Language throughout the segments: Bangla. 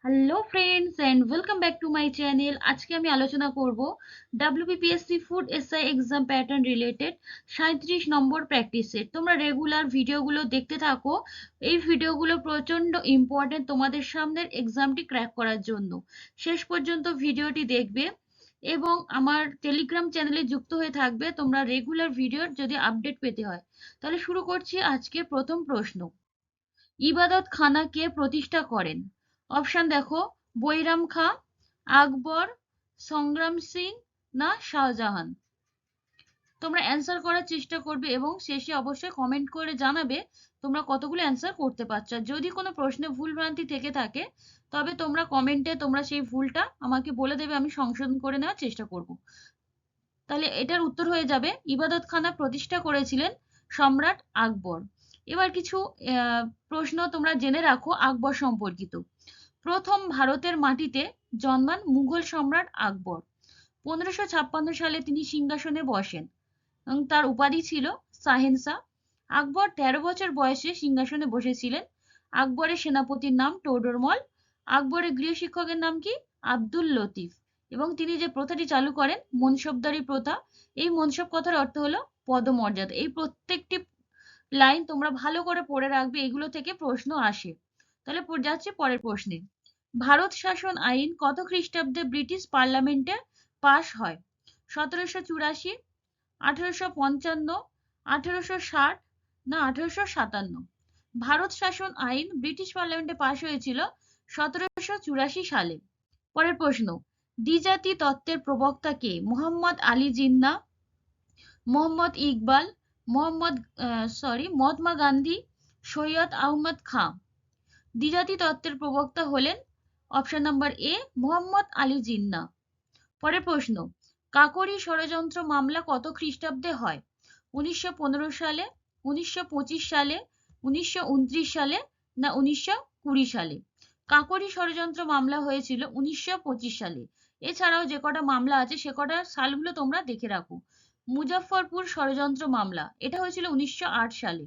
Hello friends and welcome back to my channel. আজকে আমি আলোচনা করব WBPSC food SI exam pattern related 37 number practice set. তোমরা রেগুলার ভিডিওগুলো দেখতে থাকো। এই ভিডিওগুলো প্রচন্ড ইম্পর্টেন্ট তোমাদের সামনের এক্সামটি ক্র্যাক করার জন্য। শেষ পর্যন্ত ভিডিওটি দেখবে এবং আমার টেলিগ্রাম চ্যানেলে যুক্ত হয়ে থাকবে তোমরা রেগুলার ভিডিওর যদি আপডেট পেতে হয়। তাহলে শুরু করছি আজকের প্রথম প্রশ্ন। ইবাদত খানা কে প্রতিষ্ঠা করেন? অপশন দেখো, বৈরাম খাঁ, আকবর, সংগ্রাম সিং না শাহজাহান। তোমরা অ্যান্সার করার চেষ্টা করবে এবং শেষে অবশ্যই কমেন্ট করে জানাবে তোমরা কতগুলো অ্যান্সার করতে পারছো। আর যদি কোনো প্রশ্নে ভুল ভ্রান্তি থেকে থাকে তবে তোমরা কমেন্টে তোমরা সেই ভুলটা আমাকে বলে দেবে, আমি সংশোধন করে নেওয়ার চেষ্টা করব। তাহলে এটার উত্তর হয়ে যাবে ইবাদত খানা প্রতিষ্ঠা করেছিলেন সম্রাট আকবর। এবার কিছু প্রশ্ন তোমরা জেনে রাখো আকবর সম্পর্কিত। প্রথম ভারতের মাটিতে জন্মান মুঘল সম্রাট আকবর। 1556 সালে তিনি সিংহাসনে বসেন এবং তার উপাধি ছিল শাহেনশাহ। আকবর 13 বছর বয়সে সিংহাসনে বসেছিলেন। আকবরের সেনাপতির নাম টোডরমল। আকবরের গৃহশিক্ষকের নাম কি? আব্দুল লতিফ। এবং তিনি যে প্রথাটি চালু করেন মনসবদারি প্রথা, এই মনসব কথার অর্থ হলো পদমর্যাদা। এই প্রত্যেকটি লাইন তোমরা ভালো করে পড়ে রাখবে, এগুলো থেকে প্রশ্ন আসে। তাহলে যাচ্ছে পরের প্রশ্নে। ভারত শাসন আইন কত খ্রিস্টাব্দে ব্রিটিশ পার্লামেন্টে পাশ হয়? 1784, 1855, 1860 না 1857? ভারত শাসন আইন ব্রিটিশ পার্লামেন্টে পাশ হয়েছিল 1784 সালে। পরের প্রশ্ন। দ্বিজাতি তত্ত্বের প্রবক্তা কে? মোহাম্মদ আলী জিন্নাহ, মোহাম্মদ ইকবাল, মহাত্মা গান্ধী, সৈয়দ আহমদ খাঁ। দ্বিজাতি তত্ত্বের প্রবক্তা হলেন অপশন নাম্বার এ মোহাম্মদ আলী জিন্নাহ। পরের প্রশ্ন। কাকোরি ষড়যন্ত্র মামলা কত খ্রিস্টাব্দে হয়? 1915 সালে, 1925 সালে, 1929 সালে না 1920 সালে? কাকোরি ষড়যন্ত্র মামলা হয়েছিল 1925 সালে। এছাড়াও যে কটা মামলা আছে সে কটা সালগুলো তোমরা দেখে রাখো। মুজাফফরপুর ষড়যন্ত্র মামলা, এটা হয়েছিল 1908 সালে।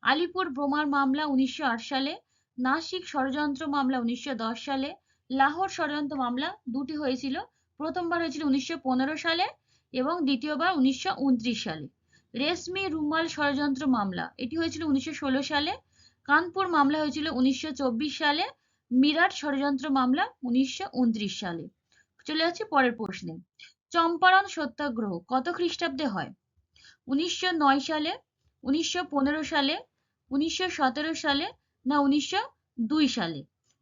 আলিপুর বোমার মামলা 1908 সালে। নাসিক ষড়যন্ত্র মামলা 1910 সালে। লাহোর ষড়যন্ত্র মামলা দুটি হয়েছিল, প্রথমবার হয়েছিল 1915 সালে এবং দ্বিতীয়বার 1929 সালে। রেশমি রুমাল ষড়যন্ত্র মামলা, এটি হয়েছিল 1916 সালে। কানপুর মামলা হয়েছিল 1924 সালে। মিরাট ষড়যন্ত্র মামলা 1929 সালে। চলে যাচ্ছি পরের প্রশ্নে। চম্পারণ সত্যাগ্রহ কত খ্রিস্টাব্দে হয়? 1909 সালে, 1915 সালে, 1917 সালে না 1902 সালে?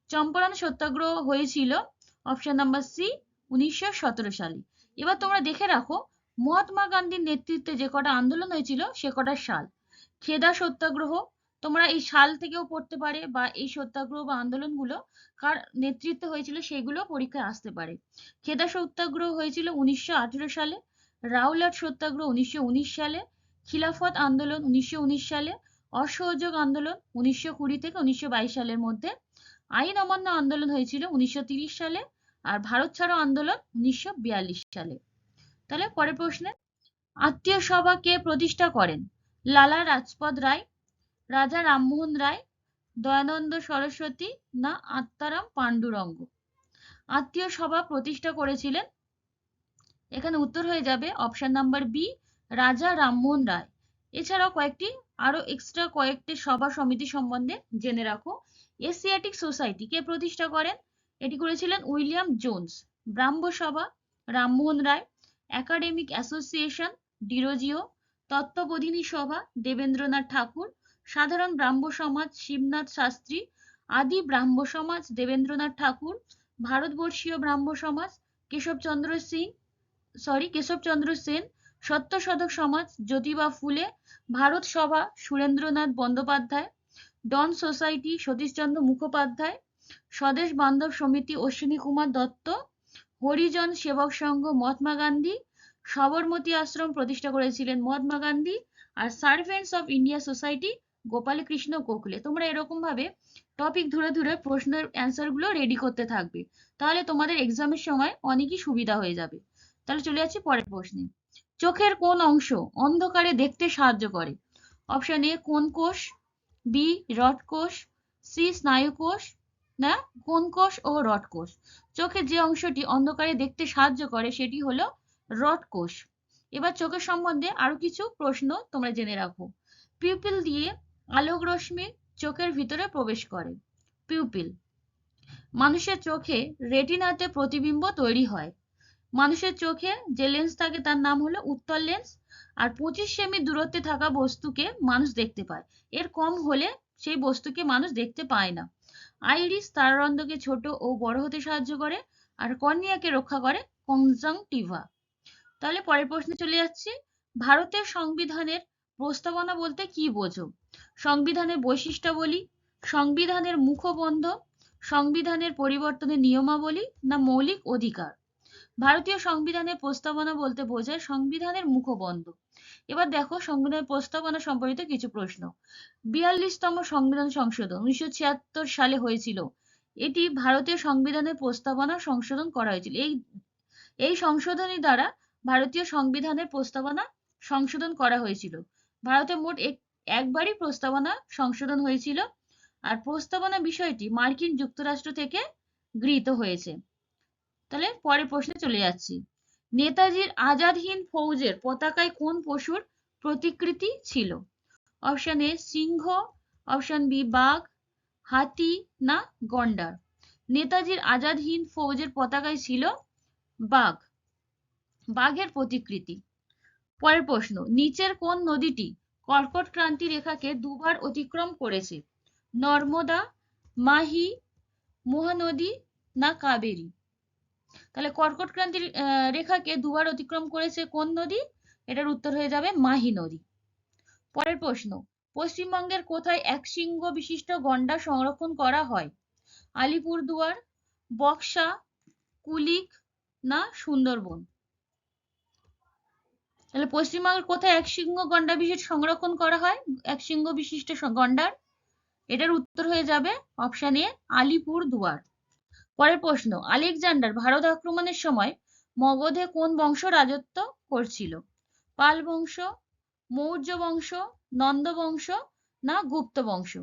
চম্পারণ সত্যাগ্রহ হয়েছিল অপশন নাম্বার সি 1917 সালে। এবার তোমরা দেখে রাখো মহাত্মা গান্ধীর নেতৃত্বে যে কটা আন্দোলন হয়েছিল সে কটার সাল। খেদা সত্যাগ্রহ, তোমরা এই সাল থেকেও পড়তে পারে বা এই সত্যাগ্রহ বা আন্দোলনগুলো কার নেতৃত্বে হয়েছিল সেগুলো পরীক্ষায় আসতে পারে। খেদা সত্যাগ্রহ হয়েছিল 1918 সালে। রাওলাট সত্যাগ্রহ 1919 সালে। খিলাফত আন্দোলন 1919 সালে। অসহযোগ আন্দোলন 1920 থেকে 1922 সালের মধ্যে। আইন অমান্য আন্দোলন হয়েছিল 1930 সালে। আর ভারত ছাড়ো আন্দোলন 1942 সালে। তাহলে পরের প্রশ্নে। আত্মীয় সভা কে প্রতিষ্ঠা করেন? লালা রাজপথ রায়, রাজা রামমোহন রায়, দয়ানন্দ সরস্বতী না আত্মারাম পাণ্ডুরঙ্গ? আত্মীয় সভা প্রতিষ্ঠা করেছিলেন, এখানে উত্তর হয়ে যাবে অপশন নাম্বার বি রাজা রামমোহন রায়। এছাড়াও আরো এক্সট্রা কয়েকটি সভা সমিতি সম্বন্ধে জেনে রাখো। এশিয়াটিক সোসাইটি কে প্রতিষ্ঠা করেন? এটি করেছিলেন William Jones. Brahmo Sabha Rammohan Roy. Academic association Derozio. Tattwabodhini Sabha Debendranath ঠাকুর। সাধারণ ব্রাহ্ম সমাজ শিবনাথ শাস্ত্রী। আদি ব্রাহ্ম সমাজ দেবেন্দ্রনাথ ঠাকুর। ভারতবর্ষীয় ব্রাহ্ম সমাজ কেশবচন্দ্র সেন। সত্যশোধক সমাজ জ্যোতিবা ফুলে। ভারত সভা সুরেন্দ্রনাথ বন্দ্যোপাধ্যায়। ডন সোসাইটি সতীশচন্দ্র মুখোপাধ্যায়। স্বদেশ বান্ধব সমিতি অশ্বিনী কুমার দত্ত। হরিজন সেবক সংঘ মহাত্মা গান্ধী। সবরমতী আশ্রম প্রতিষ্ঠা করেছিলেন মহাত্মা গান্ধী। আর Servants of India Society Gopal Krishna Gokhale. তোমরা এরকম ভাবে টপিক ধরে ধরে প্রশ্নের অ্যান্সার গুলো রেডি করতে থাকবে, তাহলে তোমাদের এক্সামের সময় অনেকই সুবিধা হয়ে যাবে। তাহলে চলে যাচ্ছি পরের প্রশ্নে। চোখের কোন অংশ অন্ধকারে দেখতে সাহায্য করে? অপশন এ কোন কোষ, বি রড কোষ, সি স্নায়ু কোষ, না কোন কোষ ও রড কোষ? চোখের যে অংশটি অন্ধকারে দেখতে সাহায্য করে সেটি হলো রড কোষ। এবার চোখের সম্বন্ধে আরো কিছু প্রশ্ন তোমরা জেনে রাখো। পিউপিল দিয়ে আলোক রশ্মি চোখের ভিতরে প্রবেশ করে। পিউপিল। মানুষের চোখে রেটিনাতে প্রতিবিম্ব তৈরি হয়। মানুষের চোখে যে লেন্স থাকে তার নাম হলো উত্তল লেন্স। আর 25 সেমি দূরত্বে থাকা বস্তুকে মানুষ দেখতে পায়। এর কম হলে সেই বস্তুকে মানুষ দেখতে পায় না। আইরিস তারারন্ধ্রকে ছোট ও বড় হতে সাহায্য করে। আর কর্নিয়াকে রক্ষা করে কনজাংটিভা। তাহলে পরের প্রশ্নে চলে যাচ্ছি। ভারতের সংবিধানের প্রস্তাবনা বলতে কি বোঝো? সংবিধানের বৈশিষ্ট্যাবলী, সংবিধানের মুখবন্ধ, সংবিধানের পরিবর্তনের নিয়মাবলী, না মৌলিক অধিকার? ভারতীয় সংবিধানের প্রস্তাবনা বলতে বোঝায় সংবিধানের মুখবন্ধ। এবার দেখো সংবিধানের প্রস্তাবনা সম্পর্কিত কিছু প্রশ্ন। 42তম সংবিধান সংশোধন 1976 সালে হয়েছিল। এটি ভারতীয় সংবিধানের প্রস্তাবনা সংশোধন করা হয়েছিল। এই সংশোধনী দ্বারা ভারতীয় সংবিধানের প্রস্তাবনা সংশোধন করা হয়েছিল। ভারতে মোট একবারই প্রস্তাবনা সংশোধন হয়েছিল। আর প্রস্তাবনা বিষয়টি মার্কিন যুক্তরাষ্ট্র থেকে গৃহীত হয়েছে। তাহলে পরের প্রশ্নে চলে যাচ্ছি। নেতাজির আজাদ হিন্দ ফৌজের পতাকায় কোন পশুর প্রতিকৃতি ছিল? অপশন এ সিংহ, অপশন বি বাঘ, হাতি, না গন্ডার? নেতাজির আজাদ হিন্দ ফৌজের পতাকায় ছিল বাঘ, বাঘের প্রতিকৃতি। পরের প্রশ্ন, নিচের কোন নদীটি কর্কট ক্রান্তি রেখাকে দুবার অতিক্রম করেছে? নর্মদা, মাহি, মহানদী, না কাবেরী? তাহলে কর্কট ক্রান্তি রেখাকে দুবার অতিক্রম করেছে কোন নদী? এটার উত্তর হয়ে যাবে মাহি নদী। পরের প্রশ্ন, পশ্চিমবঙ্গের কোথায় এক শৃঙ্গ বিশিষ্ট গন্ডার সংরক্ষণ করা হয়? আলিপুরদুয়ার, বক্সা, কুলিক, না সুন্দরবন? তাহলে পশ্চিমবঙ্গের কোথায় এক শৃঙ্গ গন্ডার বিশিষ্ট সংরক্ষণ করা হয়? এক শৃঙ্গ বিশিষ্ট গন্ডার, এটার উত্তর হয়ে যাবে অপশন এ আলিপুরদুয়ার। পরের প্রশ্ন, আলেকজান্ডার ভারত আক্রমণের সময় মগধে কোন বংশ রাজত্ব করছিল? পাল বংশ, মৌর্য বংশ, নন্দ বংশ, না গুপ্ত বংশ?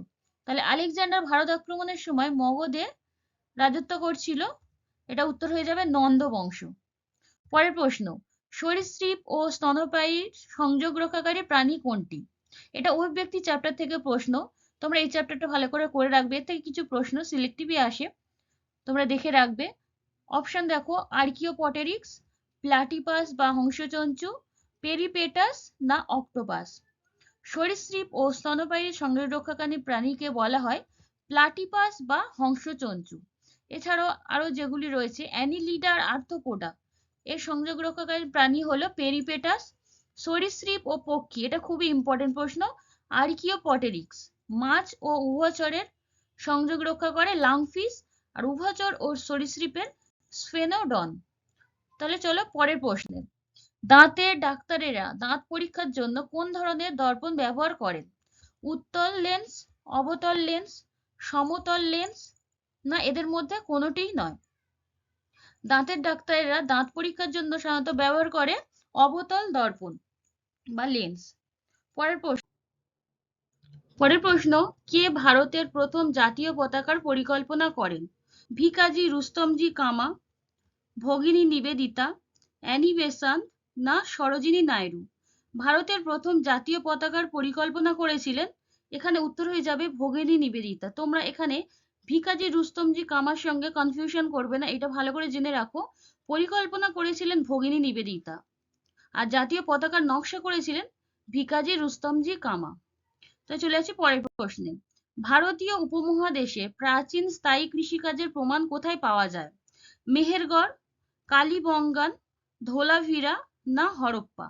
তাহলে আলেকজান্ডার ভারত আক্রমণের সময় মগধে রাজত্ব করছিল, এটা উত্তর হয়ে যাবে নন্দ বংশ। পরের প্রশ্ন, সরীসৃপ ও স্তন্যপায়ীর সংযোগ রক্ষাকারী প্রাণী কোনটি? এটা অভিব্যক্তি চ্যাপ্টার থেকে প্রশ্ন। তোমরা এই চ্যাপ্টারটা ভালো করে রাখবে। এর থেকে কিছু প্রশ্ন সিলেক্টিভই আসে, তোমরা দেখে রাখবে। অপশন দেখো, আর্কিওপটেরিক্স, প্লাটিপাস বা হংসচঞ্চু, পেরিপেটাস, না অক্টোপাস? সরীসৃপ ও স্তন্যপায়ীর সংযোগ রক্ষাকারী প্রাণীকে বলা হয় প্লাটিপাস বা হংসচঞ্চু। এছাড়াও আরো যেগুলি রয়েছে অ্যানিলিডা আর আর্থ্রোপোডা, এর সংযোগ রক্ষাকারী প্রাণী হলো পেরিপেটাস। সরীসৃপ ও পক্ষী, এটা খুবই ইম্পর্টেন্ট প্রশ্ন, আর্কিওপটেরিক্স। মাছ ও উভচরের সংযোগ রক্ষা করে লাংফিশ, আর উভচর ও সরীসৃপের স্ফেনোডন। তাহলে চলো পরের প্রশ্নে। দাঁতের ডাক্তারেরা দাঁত পরীক্ষার জন্য কোন ধরনের দর্পণ ব্যবহার করেন? উত্তল লেন্স, অবতল লেন্স, সমতল লেন্স, না এদের মধ্যে কোনোটিই নয়? দাঁতের ডাক্তারেরা দাঁত পরীক্ষার জন্য সাধারণত ব্যবহার করে অবতল দর্পণ বা লেন্স। পরের প্রশ্ন, কে ভারতের প্রথম জাতীয় পতাকার পরিকল্পনা করেন? ভিকাজি রুস্তমজি কামা, ভগিনী নিবেদিতা, অ্যানি বেসান্ত, না সরোজিনী নাইডু? ভারতের প্রথম জাতীয় পতাকার পরিকল্পনা করেছিলেন, এখানে উত্তর হয়ে যাবে ভগিনী নিবেদিতা। তোমরা এখানে ভিকাজি রুস্তমজি কামার সঙ্গে কনফিউশন করবে না, এটা ভালো করে জেনে রাখো। পরিকল্পনা করেছিলেন ভগিনী নিবেদিতা, আর জাতীয় পতাকার নকশা করেছিলেন ভিকাজি রুস্তমজি কামা। তো চলে আসি পরের প্রশ্নে। ভারতীয় উপমহাদেশে প্রাচীন স্থায়ী কৃষিকাজের প্রমাণ কোথায় পাওয়া যায়? মেহেরগড়, কালীবঙ্গান, ধোলাভিরা, না হরপ্পা?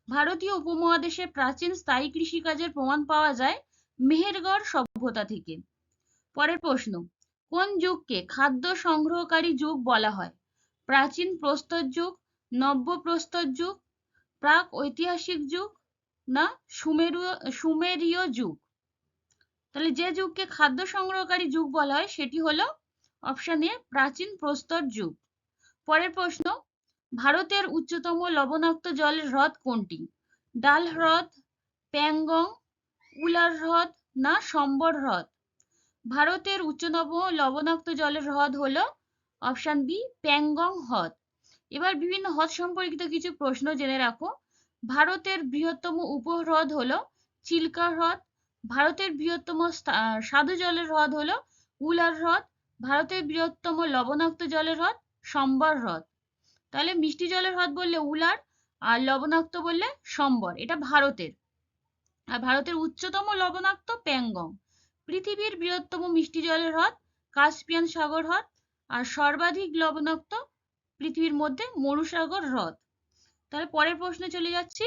ভারতীয় উপমহাদেশে প্রাচীন স্থায়ী কৃষিকাজের প্রমাণ পাওয়া যায় মেহেরগড় সভ্যতা থেকে। পরের প্রশ্ন, কোন যুগকে খাদ্য সংগ্রহকারী যুগ বলা হয়? প্রাচীন প্রস্তর যুগ, নব্য প্রস্তর যুগ, প্রাক ঐতিহাসিক যুগ, না সুমেরীয় যুগ? তাহলে যে যুগকে খাদ্য সংগ্রহকারী যুগ বলা হয় সেটি হলো অপশন এ প্রাচীন প্রস্তর যুগ। পরের প্রশ্ন, ভারতের উচ্চতম লবণাক্ত জলের হ্রদ কোনটি? ডাল হ্রদ, প্যাংগং, উলার হ্রদ, না সম্বর হ্রদ? ভারতের উচ্চতম লবণাক্ত জলের হ্রদ হলো অপশন বি প্যাংগং হ্রদ। এবার বিভিন্ন হ্রদ সম্পর্কিত কিছু প্রশ্ন জেনে রাখো। ভারতের বৃহত্তম উপহ্রদ হলো চিল্কা হ্রদ। ভারতের বৃহত্তম স্বাদু জলের হ্রদ হলো উলার হ্রদ। ভারতের বৃহত্তম লবণাক্ত জলের হ্রদ সম্বর হ্রদ। তাহলে মিষ্টি জলের হ্রদ বললে উলার, আর লবণাক্ত বললে সম্বর, এটা ভারতের। আর ভারতের উচ্চতম লবণাক্ত প্যাংগং। পৃথিবীর বৃহত্তম মিষ্টি জলের হ্রদ কাস্পিয়ান সাগর হ্রদ। আর সর্বাধিক লবণাক্ত পৃথিবীর মধ্যে মরুসাগর হ্রদ। তাহলে পরের প্রশ্নে চলে যাচ্ছি।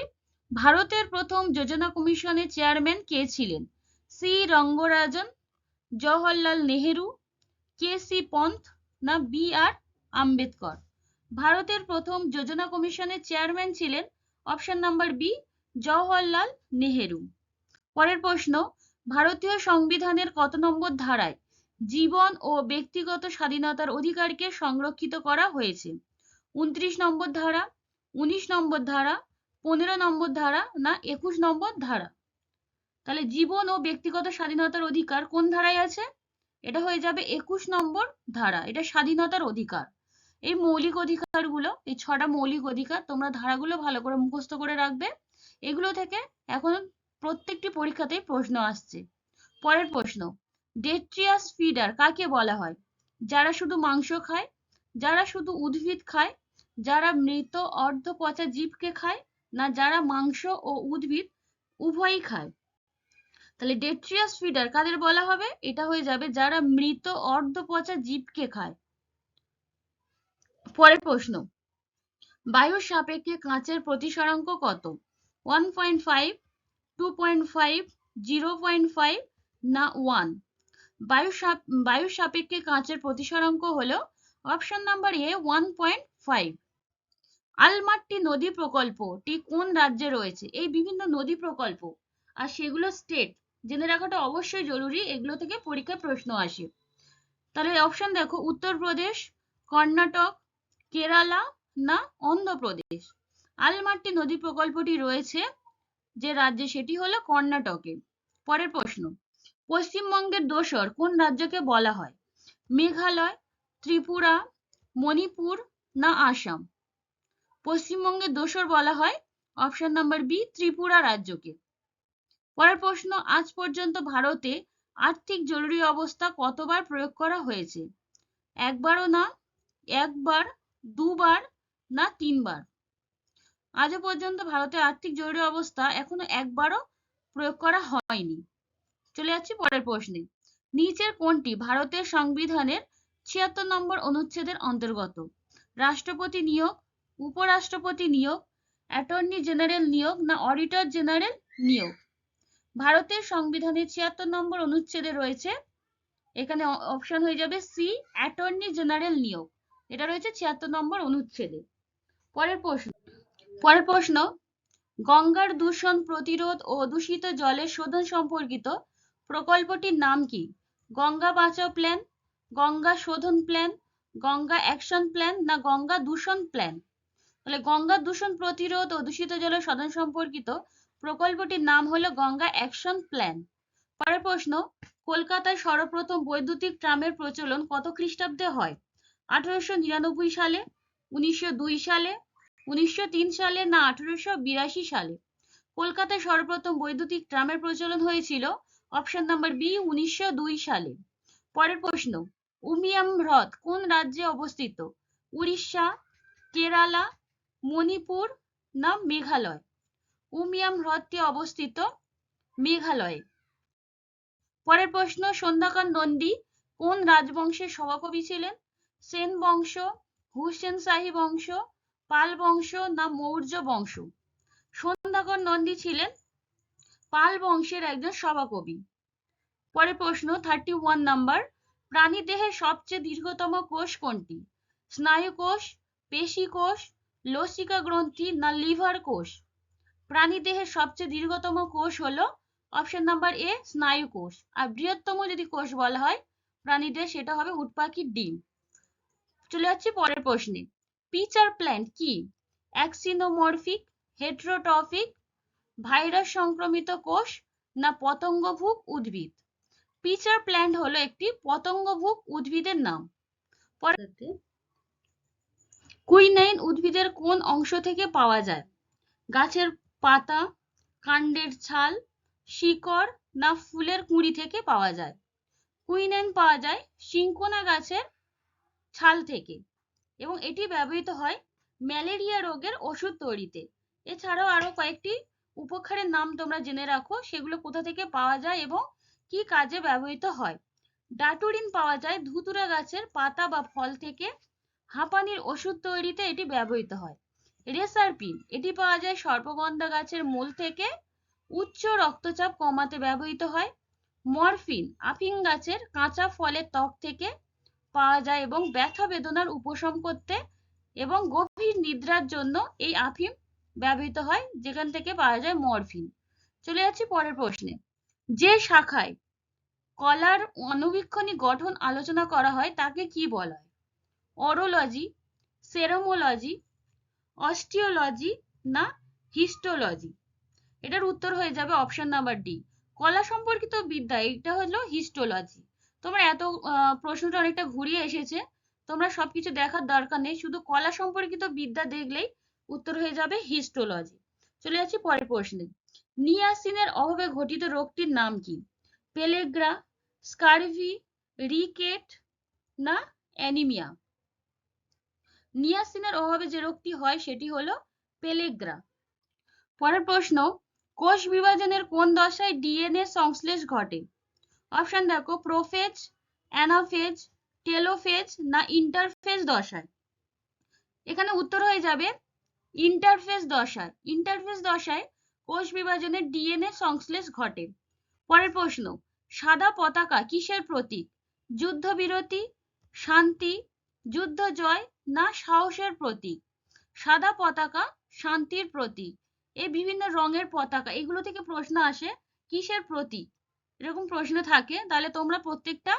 ভারতের প্রথম যোজনা কমিশনের চেয়ারম্যান কে ছিলেন? C Rangarajan, Jawaharlal Nehru, K C Pant না বি আর আম্বেদকর? ভারতের প্রথম যোজনা কমিশনের চেয়ারম্যান ছিলেন option number B Jawaharlal Nehru. পরের প্রশ্ন, ভারতীয় সংবিধানের কত নম্বর ধারায় জীবন ও ব্যক্তিগত স্বাধীনতার অধিকারকে সংরক্ষিত করা হয়েছে? 29 নম্বর ধারা, 19 নম্বর ধারা, 15 নম্বর ধারা না 21 নম্বর ধারা? তাহলে জীবন ও ব্যক্তিগত স্বাধীনতার অধিকার কোন ধারায় আছে? এটা হয়ে যাবে 21 নম্বর ধারা। এটা স্বাধীনতার অধিকার। এই মৌলিক অধিকারগুলো, এই 6টা মৌলিক অধিকার তোমরা ধারাগুলো ভালো করে মুখস্থ করে রাখবে। এগুলো থেকে এখন প্রত্যেকটি পরীক্ষাতেই প্রশ্ন আসছে। পরের প্রশ্ন, ডেট্রিয়াস ফিডার কাকে বলা হয়? যারা শুধু মাংস খায়, যারা শুধু উদ্ভিদ খায়, যারা মৃত অর্ধ পচা জীবকে খায়, না যারা মাংস ও উদ্ভিদ উভয়ই খায়? তাহলে ডেট্রিয়াস ফিডার কাদের বলা হবে? এটা হয়ে যাবে যারা মৃত অর্ধ পচা জীবকে খায়। পরের প্রশ্ন, বায়ুর সাপেক্ষে কাঁচের প্রতিসরাঙ্ক কত? 1.5, 2.5, 0.5 না 1? বায়ুর সাপেক্ষে কাঁচের প্রতিসরাঙ্ক হলো অপশন নাম্বার এ 1.5। আলমাট্টি নদী প্রকল্পটি কোন রাজ্যে রয়েছে? এই বিভিন্ন নদী প্রকল্প আর সেগুলো স্টেট জেনে রাখাটা অবশ্যই জরুরি, এগুলো থেকে পরীক্ষায় প্রশ্ন আসে। তাহলে অপশন দেখো, উত্তরপ্রদেশ, কর্ণাটক, কেরালা না অন্ধ্রপ্রদেশ? আলমাট্টি নদী প্রকল্পটি রয়েছে যে রাজ্যে সেটি হলো কর্ণাটকে। পরের প্রশ্ন, পশ্চিমবঙ্গের দোসর কোন রাজ্যকে বলা হয়? মেঘালয়, ত্রিপুরা, মণিপুর না আসাম? পশ্চিমবঙ্গের দোসর বলা হয় অপশন নাম্বার বি ত্রিপুরা রাজ্যকে। পরের প্রশ্ন, আজ পর্যন্ত ভারতে আর্থিক জরুরি অবস্থা কতবার প্রয়োগ করা হয়েছে? একবারও না, একবার, দুবার না 3বার? আজও পর্যন্ত ভারতে আর্থিক জরুরি অবস্থা এখনো একবারও প্রয়োগ করা হয়নি। চলে যাচ্ছি পরের প্রশ্নে, নিচের কোনটি ভারতের সংবিধানের 76 নম্বর অনুচ্ছেদের অন্তর্গত? রাষ্ট্রপতি নিয়োগ, উপরাষ্ট্রপতি নিয়োগ, অ্যাটর্নি জেনারেল নিয়োগ না অডিটর জেনারেল নিয়োগ? ভারতের সংবিধানের 76 নম্বর অনুচ্ছেদে রয়েছে, এখানে অপশন হয়ে যাবে সি অ্যাটর্নি জেনারেল নিয়োগ। এটা রয়েছে 76 নম্বর অনুচ্ছেদে। পরের প্রশ্ন, গঙ্গার দূষণ প্রতিরোধ ও দূষিত জলের শোধন সম্পর্কিত প্রকল্পটির নাম কি? গঙ্গা বাঁচাও প্ল্যান, গঙ্গা শোধন প্ল্যান, গঙ্গা অ্যাকশন প্ল্যান না গঙ্গা দূষণ প্ল্যান? তাহলে গঙ্গা দূষণ প্রতিরোধ ও দূষিত জলের শোধন সম্পর্কিত প্রকল্পটির নাম হলো গঙ্গা অ্যাকশন প্ল্যান। পরের প্রশ্ন, কলকাতায় সর্বপ্রথম বৈদ্যুতিক ট্রামের প্রচলন কত খ্রিস্টাব্দে হয়? 1899 সালে, 1902 সালে, 1903 সালে না 1882 সালে? কলকাতায় সর্বপ্রথম বৈদ্যুতিক ট্রামের প্রচলন হয়েছিল অপশন নাম্বার বি 1902 সালে। পরের প্রশ্ন, উমিয়াম হ্রদ কোন রাজ্যে অবস্থিত? উড়িষ্যা, কেরালা, মণিপুর না মেঘালয়? উমিয়াম হ্রদটি অবস্থিত মেঘালয়ে। পরের প্রশ্ন, সন্ধ্যাকার নন্দী কোন রাজবংশের সভাকবি ছিলেন? সেন বংশ, হুসেন শাহী বংশ, পাল বংশ না মৌর্য বংশ? সন্ধ্যাকর নন্দী ছিলেন পাল বংশের একজন সভাকবি। পরের প্রশ্ন 31 নাম্বার, প্রাণী দেহের সবচেয়ে দীর্ঘতম কোষ কোনটি? স্নায়ু কোষ, পেশি কোষ, লসিকা গ্রন্থি না লিভার কোষ? প্রাণী দেহের সবচেয়ে দীর্ঘতম কোষ হলো অপশন নাম্বার এ স্নায়ু কোষ। আর বৃহত্তম যদি কোষ বলা হয় প্রাণীদের সেটা হবে উট পাখির ডিম। চলে যাচ্ছি পরের প্রশ্নে, পিচার প্ল্যান্ট কি? অ্যাক্সিনোমরফিক, হেটারোট্রফিক, ভাইরাস সংক্রমিত কোষ না পতঙ্গভুক উদ্ভিদ? পিচার প্ল্যান্ট হলো একটি পতঙ্গভুক উদ্ভিদের নাম। কুইনাইন উদ্ভিদের কোন অংশ থেকে পাওয়া যায়? গাছের পাতা, কাণ্ডের ছাল, শিকড় না ফুলের কুঁড়ি থেকে পাওয়া যায়? কুইনাইন পাওয়া যায় সিনকোনা গাছের ছাল থেকে এবং এটি ব্যবহৃত হয় ম্যালেরিয়া রোগের ওষুধ তৈরিতে। এছাড়াও আরো কয়েকটি উপকারের নাম তোমরা জেনে রাখো, সেগুলো কোথা থেকে পাওয়া যায় এবং কি কাজে ব্যবহৃত হয়। ডাটুরিন পাওয়া যায় ধুতুরা গাছের পাতা বা ফল থেকে, হাঁপানির ওষুধ তৈরিতে এটি ব্যবহৃত হয়। রেসারপিন এটি পাওয়া যায় সর্পগন্ধা গাছের মূল থেকে, উচ্চ রক্তচাপ কমাতে ব্যবহৃত হয়। মরফিন আফিং গাছের কাঁচা ফলের ত্বক থেকে পাওয়া যায় এবং ব্যথা বেদনার উপশম করতে এবং গভীর নিদ্রার জন্য এই আফিম ব্যবহৃত হয়, যেখান থেকে পাওয়া যায় মরফিন। চলে যাচ্ছি পরের প্রশ্নে। যে শাখায় কলার অণুবীক্ষণিক গঠন আলোচনা করা হয় তাকে কি বলা হয়? অরোলজি, সেরোমোলজি, অস্টিওলজি না হিস্টোলজি? এটার উত্তর হয়ে যাবে অপশন নাম্বার ডি, কলা সম্পর্কিত বিদ্যা। এটা হলো হিস্টোলজি। তোমরা এত প্রশ্নটা অনেকটা ঘুরিয়ে এসেছে, তোমরা সবকিছু দেখার দরকার নেই, শুধু কলা সম্পর্কিত বিদ্যা দেখলেই উত্তর হয়ে যাবে হিস্টোলজি। চলে যাচ্ছি পরের প্রশ্নে। নিয়াসিনের অভাবে ঘটিত রোগটির নাম কি? পেলেগ্রা, স্কারভি, রিকেট না অ্যানিমিয়া? নিয়াসিনের অভাবে যে রোগটি হয় সেটি হলো পেলেগ্রা। পরের প্রশ্ন, কোষ বিভাজনের কোন দশায় ডিএনএ সংশ্লেষ ঘটে? অপশন দেখো, প্রোফেজ, অ্যানাফেজ, টেলোফেজ না ইন্টারফেজ দশায়? এখানে উত্তর হয়ে যাবে ইন্টারফেজ দশায়। ইন্টারফেজ দশায় কোষ বিভাজনের ডিএনএ সংশ্লেষ ঘটে। পরের প্রশ্ন, সাদা পতাকা কিসের প্রতীক? যুদ্ধবিরতি, শান্তি, যুদ্ধ জয় না সাহসের প্রতীক? সাদা পতাকা শান্তির প্রতীক। এই বিভিন্ন রঙের পতাকা, এগুলো থেকে প্রশ্ন আসে কিসের প্রতীক, এরকম প্রশ্ন থাকে, তাহলে তোমরা প্রত্যেকটা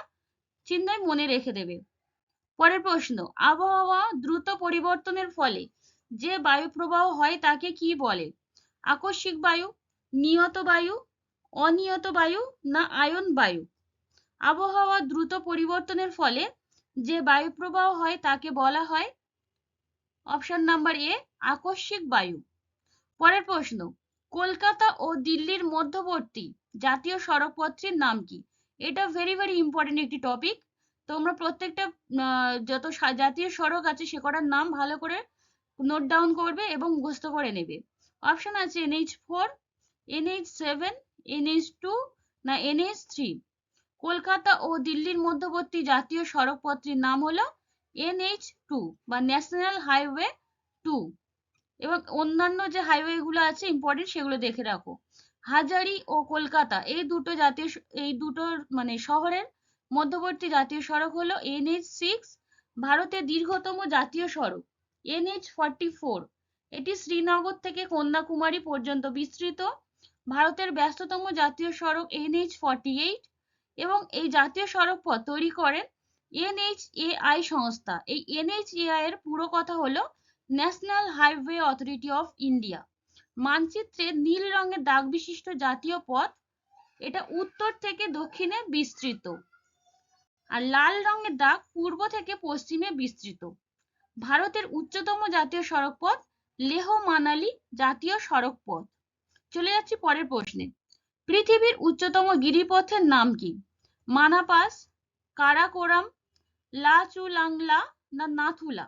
চিহ্নই মনে রেখে দেবে। পরের প্রশ্ন, আবহাওয়া দ্রুত পরিবর্তনের ফলে যে বায়ু প্রবাহ হয় তাকে কি বলে? আকস্মিক বায়ু, নিয়ত বায়ু, অনিয়ত বায়ু না আয়ন বায়ু? আবহাওয়া দ্রুত পরিবর্তনের ফলে যে বায়ু প্রবাহ হয় তাকে বলা হয় অপশন নাম্বার এ আকস্মিক বায়ু। পরের প্রশ্ন, কলকাতা ও দিল্লির মধ্যবর্তী জাতীয় সড়কপথটির নাম কি? এটা ভেরি ভেরি ইম্পর্টেন্ট একটি টপিক। তোমরা প্রত্যেকটা যত জাতীয় সড়ক আছে সে কটার নাম ভালো করে নোট ডাউন করবে এবং মুখস্থ করে নেবে। অপশন আছে NH4, NH7, NH2 না NH3? কলকাতা ও দিল্লির মধ্যবর্তী জাতীয় সড়কপথটির নাম হলো NH2 বা ন্যাশনাল হাইওয়ে 2। এবং অন্যান্য যে হাইওয়ে গুলো আছে ইম্পর্টেন্ট, সেগুলো দেখে রাখো। হাজারি ও কলকাতা এই দুটো মানে শহরের মধ্যবর্তী জাতীয় সড়ক হলো NH6। ভারতের দীর্ঘতম জাতীয় সড়ক NH44, এটি শ্রীনগর থেকে কন্যাকুমারী পর্যন্ত বিস্তৃত। ভারতের ব্যস্ততম জাতীয় সড়ক NH48 এবং এই জাতীয় সড়ক পথ তৈরি করেন NHAI সংস্থা। এই NHAI এর পুরো কথা হলো national highway authority of India. মানচিত্রে নীল রঙের দাগ বিশিষ্ট জাতীয় পথ, এটা উত্তর থেকে দক্ষিণে বিস্তৃত, আর লাল রঙের দাগ পূর্ব থেকে পশ্চিমে বিস্তৃত। ভারতের উচ্চতম জাতীয় সড়ক পথ লেহ মানালি জাতীয় সড়ক পথ। চলে যাচ্ছি পরের প্রশ্নে। পৃথিবীর উচ্চতম গিরিপথের নাম কি? মানাপাস, কারাকোরাম, লাচুলাংলা না নাথুলা?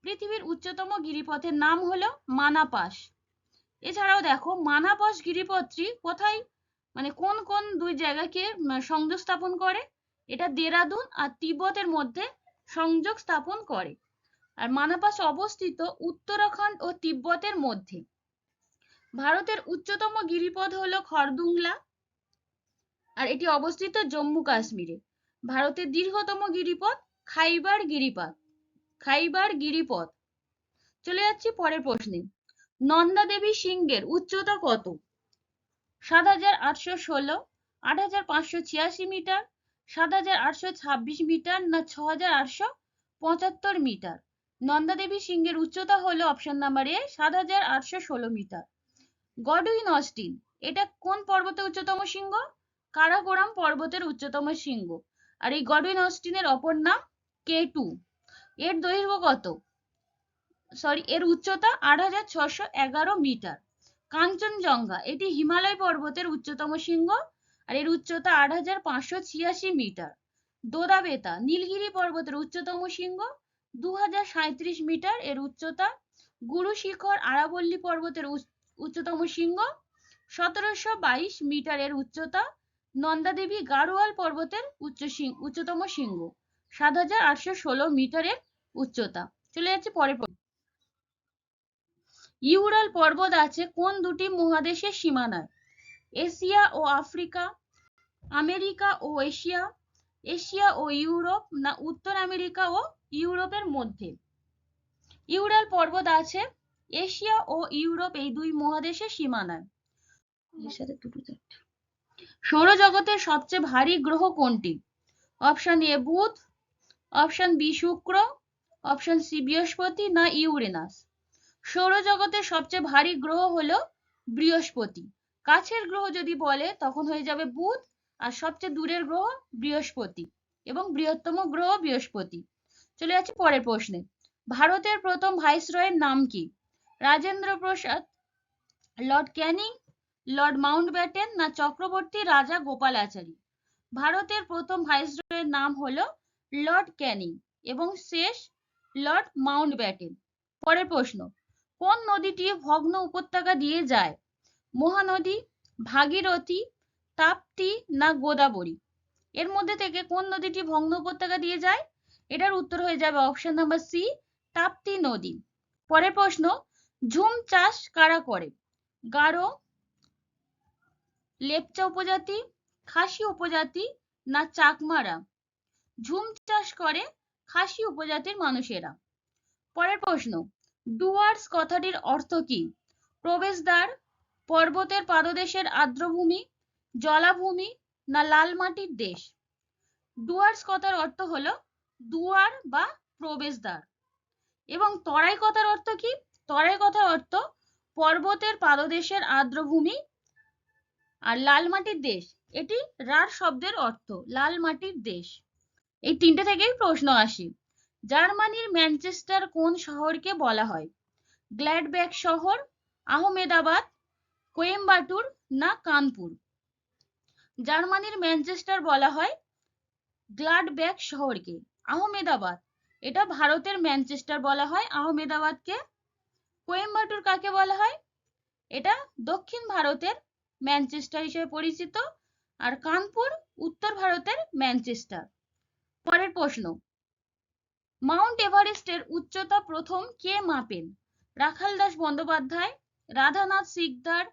পৃথিবীর উচ্চতম গিরিপথের নাম হলো মানাপাস। এছাড়াও দেখো, মানাপাস গিরিপথটি কোথায় মানে কোন কোন দুই জায়গাকে সংযোগ স্থাপন করে? এটা দেরাদুন আর তিব্বতের মধ্যে সংযোগ স্থাপন করে। আর মানাপাস অবস্থিত উত্তরাখণ্ড ও তিব্বতের মধ্যে। ভারতের উচ্চতম গিরিপথ হলো খরদুংলা, আর এটি অবস্থিত জম্মু কাশ্মীরে। ভারতের দীর্ঘতম গিরিপথ খাইবার গিরিপথ। চলে যাচ্ছি পরের প্রশ্নে। নন্দা দেবী সিংহের উচ্চতা কত? ৭৮১৬, ৮৫৮৬ মিটার, ৭৮২৬ মিটার না ৬৮৭৫ মিটার? নন্দা দেবী সিংহের উচ্চতা হলো option number A ৭৮১৬ metre. Godwin Austen, এটা কোন পর্বতের উচ্চতম শৃঙ্গ? কারাকোরাম পর্বতের উচ্চতম শৃঙ্গ। আর এই গডউইন অস্টিনের অপর নাম K2। এর দৈর্ঘ্য কত? এর উচ্চতা ৮৬১১ মিটার। কাঞ্চনজঙ্ঘা এটি হিমালয় পর্বতের উচ্চতম শৃঙ্গ, আর এর উচ্চতা ৮৫৮৬ মিটার। দোদাবেতা নীলগিরি পর্বতের উচ্চতম শৃঙ্গ, ২০৩৭ মিটার এর উচ্চতা। গুরু শিখর আরাবল্লী পর্বতের উচ্চতম শৃঙ্গ, ১৭২২ মিটার এর উচ্চতা। নন্দাদেবী গাড়োয়াল পর্বতের উচ্চতম শৃঙ্গ, ৭৮১৬ মিটারের উচ্চতা। চলে যাচ্ছে পরের প্রশ্ন। ইউরাল পর্বত আছে কোন দুটি মহাদেশের সীমানায়? এশিয়া ও আফ্রিকা, আমেরিকা ও এশিয়া, এশিয়া ও ইউরোপ, না উত্তর আমেরিকা ও ইউরোপের মধ্যে? ইউরাল পর্বত আছে এশিয়া ও ইউরোপ এই দুই মহাদেশের সীমানায়। সৌরজগতের সবচেয়ে ভারী গ্রহ কোনটি? অপশন এ বুধ, অপশন বি শুক্র, অপশন সি বৃহস্পতি, না ইউরেনাস? সৌরজগতের সবচেয়ে ভারী গ্রহ হলো বৃহস্পতি। কাছের গ্রহ যদি বলে তখন হয়ে যাবে বুধ, আর সবচেয়ে দূরের গ্রহ বৃহস্পতি, এবং বৃহত্তম গ্রহ বৃহস্পতি। চলে যাচ্ছে পরের প্রশ্নে। ভারতের প্রথম ভাইসরয়ের নাম কি? Rajendra Prasad, Lord Canning, Lord Mountbatten, না চক্রবর্তী রাজা গোপালাচারী? ভারতের প্রথম ভাইসরয়ের নাম হলো লর্ড ক্যানিং এবং শেষ লর্ড মাউন্টব্যাটেন। পরের প্রশ্ন। কোন নদীটি ভগ্ন উপত্যকা দিয়ে যায়? মহানদী, ভাগীরথী, তাপ্তি, না গোদাবরী? এর মধ্যে থেকে কোন নদীটি ভগ্ন উপত্যকা দিয়ে যায়? এটার উত্তর হয়ে যাবে অপশন নাম্বার সি, তাপ্তি নদী। পরের প্রশ্ন। ঝুম চাষ কারা করে? গারো, লেপচা উপজাতি, খাসি উপজাতি, না চাকমারা? ঝুম চাষ করে খাসি উপজাতির মানুষেরা। পরের প্রশ্ন। ডুয়ার্স কথাটির অর্থ কি? প্রবেশদ্বার, পর্বতের পাদদেশের আর্দ্রভূমি, জলাভূমি, না লাল মাটির দেশ? ডুয়ার্স কথার অর্থ হলো দুয়ার বা প্রবেশদ্বার। এবং তরাই কথার অর্থ কি? তরাই কথার অর্থ পর্বতের পাদদেশের আর্দ্রভূমি। আর লাল মাটির দেশ, এটি রার শব্দের অর্থ লাল মাটির দেশ। এই তিনটে থেকেই প্রশ্ন আসে। জার্মানির ম্যানচেস্টার কোন শহরকে বলা হয়? গ্ল্যাডব্যাক শহর, আহমেদাবাদ, কোয়েম্বাটুর, না কানপুর? জার্মানির ম্যানচেস্টার বলা হয় গ্ল্যাডব্যাক শহরকে। আহমেদাবাদ, এটা ভারতের ম্যানচেস্টার বলা হয় আহমেদাবাদকে। কোয়েম্বাটুর কাকে বলা হয়? এটা দক্ষিণ ভারতের ম্যানচেস্টার হিসেবে পরিচিত। আর কানপুর উত্তর ভারতের ম্যানচেস্টার। পরের প্রশ্ন। মাউন্ট এভারেস্টের উচ্চতা প্রথম কে মাপেন? রাখালদাস বন্দ্যোপাধ্যায়, রাধানাথ সিকদার,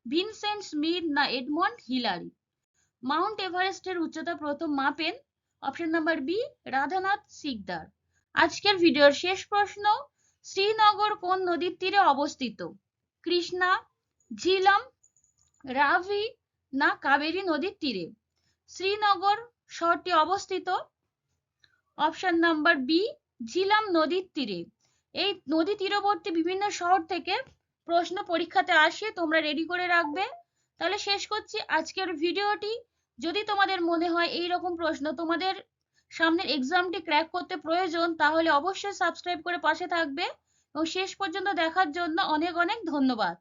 ভিনসেন্ট স্মিথ, না এডমন্ড হিলারি? মাউন্ট এভারেস্টের উচ্চতা প্রথম মাপেন option number B, Radhanath Sikdar. আজকের ভিডিওর শেষ প্রশ্ন। শ্রীনগর কোন নদীর তীরে অবস্থিত? কৃষ্ণা, ঝিলম, রাভি, না কাবেরী নদীর তীরে? শ্রীনগর শহরটি অবস্থিত অপশন নাম্বার বি, ঝিলম নদীর তীরে। এই নদী তীরবর্তী বিভিন্ন শহর থেকে প্রশ্ন পরীক্ষাতে আসে, তোমরা রেডি করে রাখবে। তাহলে শেষ করছি আজকের ভিডিওটি। যদি তোমাদের মনে হয় এই রকম প্রশ্ন তোমাদের সামনের এক্সামটি ক্র্যাক করতে প্রয়োজন, তাহলে অবশ্যই সাবস্ক্রাইব করে পাশে থাকবে। এবং শেষ পর্যন্ত দেখার জন্য অনেক অনেক ধন্যবাদ।